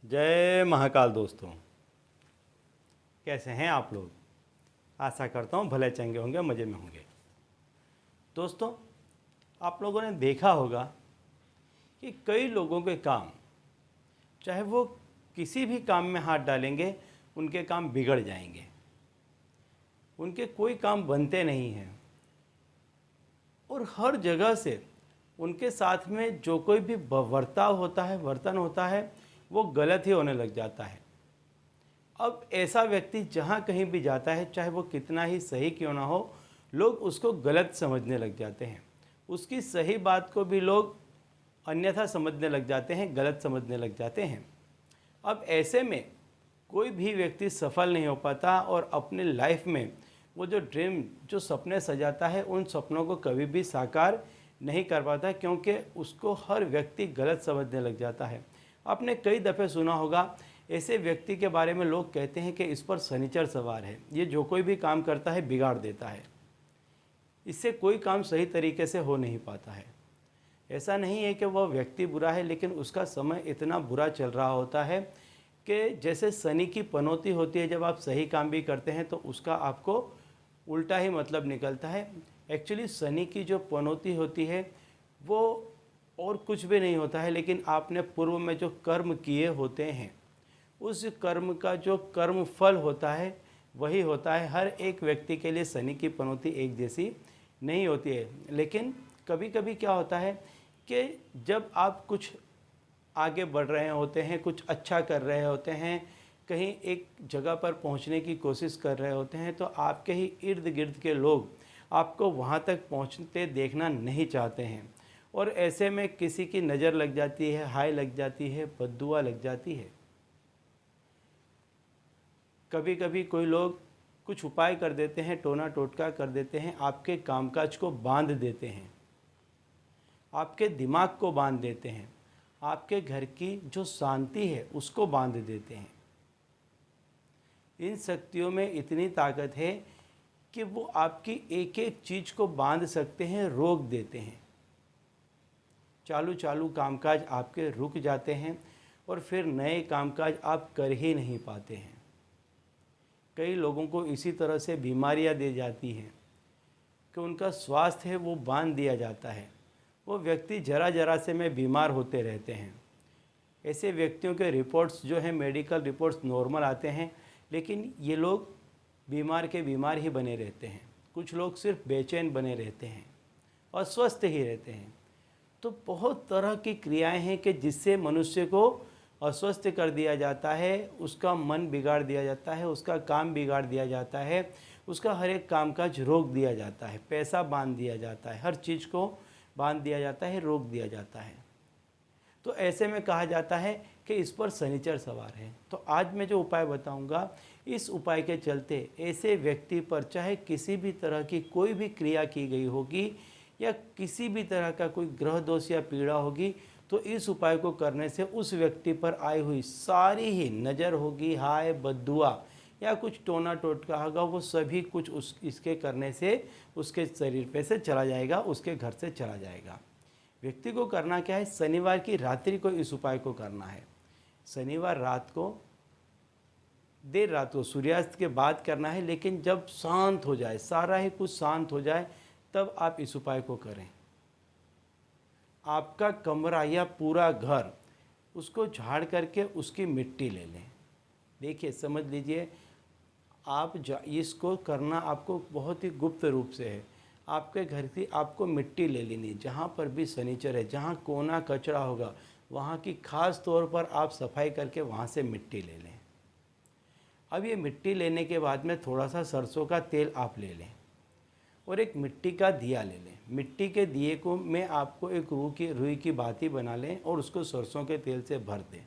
जय महाकाल दोस्तों, कैसे हैं आप लोग। आशा करता हूँ भले चंगे होंगे, मज़े में होंगे। दोस्तों, आप लोगों ने देखा होगा कि कई लोगों के काम, चाहे वो किसी भी काम में हाथ डालेंगे उनके काम बिगड़ जाएंगे, उनके कोई काम बनते नहीं हैं और हर जगह से उनके साथ में जो कोई भी बर्ताव होता है, वर्तन होता है, वो गलत ही होने लग जाता है। अब ऐसा व्यक्ति जहाँ कहीं भी जाता है, चाहे वो कितना ही सही क्यों ना हो, लोग उसको गलत समझने लग जाते हैं। उसकी सही बात को भी लोग अन्यथा समझने लग जाते हैं, गलत समझने लग जाते हैं। अब ऐसे में कोई भी व्यक्ति सफल नहीं हो पाता और अपने लाइफ में वो जो ड्रीम, जो सपने सजाता है, उन सपनों को कभी भी साकार नहीं कर पाता, क्योंकि उसको हर व्यक्ति गलत समझने लग जाता है। आपने कई दफ़े सुना होगा, ऐसे व्यक्ति के बारे में लोग कहते हैं कि इस पर शनिचर सवार है, ये जो कोई भी काम करता है बिगाड़ देता है, इससे कोई काम सही तरीके से हो नहीं पाता है। ऐसा नहीं है कि वह व्यक्ति बुरा है, लेकिन उसका समय इतना बुरा चल रहा होता है कि जैसे शनि की पनौती होती है, जब आप सही काम भी करते हैं तो उसका आपको उल्टा ही मतलब निकलता है। एक्चुअली शनि की जो पनौती होती है वो और कुछ भी नहीं होता है, लेकिन आपने पूर्व में जो कर्म किए होते हैं, उस कर्म का जो कर्म फल होता है वही होता है। हर एक व्यक्ति के लिए शनि की पनौती एक जैसी नहीं होती है, लेकिन कभी कभी क्या होता है कि जब आप कुछ आगे बढ़ रहे होते हैं, कुछ अच्छा कर रहे होते हैं, कहीं एक जगह पर पहुंचने की कोशिश कर रहे होते हैं, तो आपके ही इर्द गिर्द के लोग आपको वहां तक पहुंचते देखना नहीं चाहते हैं और ऐसे में किसी की नज़र लग जाती है, हाय लग जाती है, बद्दुआ लग जाती है। कभी कभी कोई लोग कुछ उपाय कर देते हैं, टोना टोटका कर देते हैं, आपके कामकाज को बांध देते हैं, आपके दिमाग को बांध देते हैं, आपके घर की जो शांति है उसको बांध देते हैं। इन शक्तियों में इतनी ताकत है कि वो आपकी एक एक चीज़ को बांध सकते हैं, रोक देते हैं। चालू चालू कामकाज आपके रुक जाते हैं और फिर नए कामकाज आप कर ही नहीं पाते हैं। कई लोगों को इसी तरह से बीमारियां दी जाती हैं कि उनका स्वास्थ्य है वो बांध दिया जाता है, वो व्यक्ति जरा जरा से में बीमार होते रहते हैं। ऐसे व्यक्तियों के रिपोर्ट्स जो हैं, मेडिकल रिपोर्ट्स नॉर्मल आते हैं, लेकिन ये लोग बीमार के बीमार ही बने रहते हैं। कुछ लोग सिर्फ बेचैन बने रहते हैं, अस्वस्थ ही रहते हैं। तो बहुत तरह की क्रियाएं हैं कि जिससे मनुष्य को अस्वस्थ कर दिया जाता है, उसका मन बिगाड़ दिया जाता है, उसका काम बिगाड़ दिया जाता है, उसका हर एक कामकाज रोक दिया जाता है, पैसा बांध दिया जाता है, हर चीज़ को बांध दिया जाता है, रोक दिया जाता है। तो ऐसे में कहा जाता है कि इस पर शनिचर सवार है। तो आज मैं जो उपाय बताऊंगा, इस उपाय के चलते ऐसे व्यक्ति पर चाहे किसी भी तरह की कोई भी क्रिया की गई होगी या किसी भी तरह का कोई ग्रह दोष या पीड़ा होगी, तो इस उपाय को करने से उस व्यक्ति पर आई हुई सारी ही नज़र होगी, हाय बद्दुआ या कुछ टोना टोटका होगा, वो सभी कुछ इसके करने से उसके शरीर पे से चला जाएगा, उसके घर से चला जाएगा। व्यक्ति को करना क्या है, शनिवार की रात्रि को इस उपाय को करना है। शनिवार रात को, देर रात को, सूर्यास्त के बाद करना है, लेकिन जब शांत हो जाए, सारा ही कुछ शांत हो जाए, तब आप इस उपाय को करें। आपका कमरा या पूरा घर, उसको झाड़ करके उसकी मिट्टी ले लें। देखिए, समझ लीजिए, आप इसको करना आपको बहुत ही गुप्त रूप से है। आपके घर की आपको मिट्टी ले लेनी, जहाँ पर भी शनिचर है, जहाँ कोना कचरा होगा, वहाँ की खास तौर पर आप सफाई करके वहाँ से मिट्टी ले लें। अब ये मिट्टी लेने के बाद में थोड़ा सा सरसों का तेल आप ले लें और एक मिट्टी का दिया ले लें। मिट्टी के दिए को में आपको एक रुई की बाती बना लें और उसको सरसों के तेल से भर दें।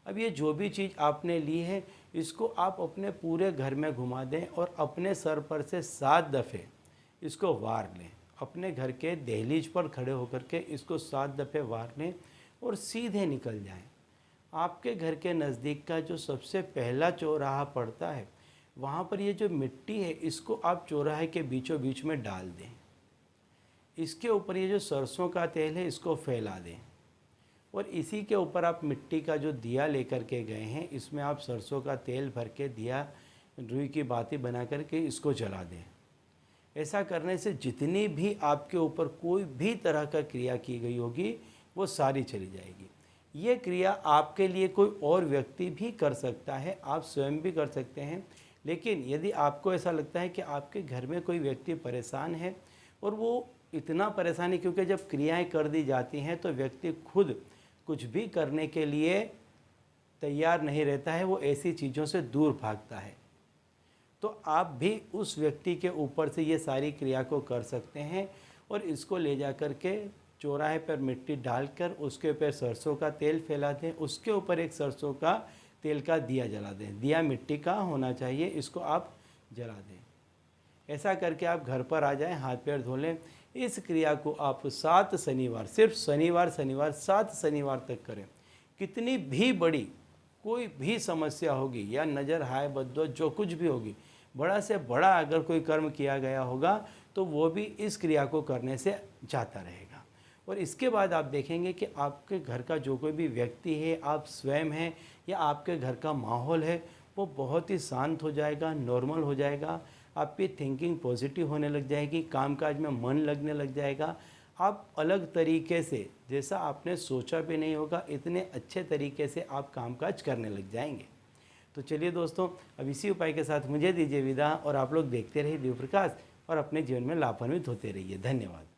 अब ये जो भी चीज़ आपने ली है, इसको आप अपने पूरे घर में घुमा दें और अपने सर पर से 7 दफ़े इसको वार लें। अपने घर के दहलीज पर खड़े होकर के इसको 7 दफ़े वार लें और सीधे निकल जाएं। आपके घर के नज़दीक का जो सबसे पहला चौराहा पड़ता है, वहाँ पर ये जो मिट्टी है, इसको आप चौराहे के बीचों बीच में डाल दें। इसके ऊपर ये जो सरसों का तेल है, इसको फैला दें और इसी के ऊपर आप मिट्टी का जो दिया लेकर के गए हैं, इसमें आप सरसों का तेल भर के दिया रुई की बाती बना करके इसको जला दें। ऐसा करने से जितनी भी आपके ऊपर कोई भी तरह का क्रिया की गई होगी वो सारी चली जाएगी। ये क्रिया आपके लिए कोई और व्यक्ति भी कर सकता है, आप स्वयं भी कर सकते हैं। लेकिन यदि आपको ऐसा लगता है कि आपके घर में कोई व्यक्ति परेशान है और वो इतना परेशान है क्योंकि जब क्रियाएं कर दी जाती हैं तो व्यक्ति खुद कुछ भी करने के लिए तैयार नहीं रहता है, वो ऐसी चीज़ों से दूर भागता है, तो आप भी उस व्यक्ति के ऊपर से ये सारी क्रिया को कर सकते हैं। और इसको ले जा कर के चौराहे पर मिट्टी डालकर उसके ऊपर सरसों का तेल फैला दें, उसके ऊपर एक सरसों का तेल का दिया जला दें। दिया मिट्टी का होना चाहिए, इसको आप जला दें। ऐसा करके आप घर पर आ जाएं, हाथ पैर धो लें। इस क्रिया को आप 7 शनिवार, सिर्फ शनिवार 7 शनिवार तक करें। कितनी भी बड़ी कोई भी समस्या होगी या नज़र हाय बद्दो जो कुछ भी होगी, बड़ा से बड़ा अगर कोई कर्म किया गया होगा तो वो भी इस क्रिया को करने से जाता रहेगा। और इसके बाद आप देखेंगे कि आपके घर का जो कोई भी व्यक्ति है, आप स्वयं हैं या आपके घर का माहौल है, वो बहुत ही शांत हो जाएगा, नॉर्मल हो जाएगा। आपकी थिंकिंग पॉजिटिव होने लग जाएगी, कामकाज में मन लगने लग जाएगा। आप अलग तरीके से, जैसा आपने सोचा भी नहीं होगा, इतने अच्छे तरीके से आप कामकाज करने लग जाएंगे। तो चलिए दोस्तों, अब इसी उपाय के साथ मुझे दीजिए विदा और आप लोग देखते रहिए दिव्य प्रकाश और अपने जीवन में लाभान्वित होते रहिए। धन्यवाद।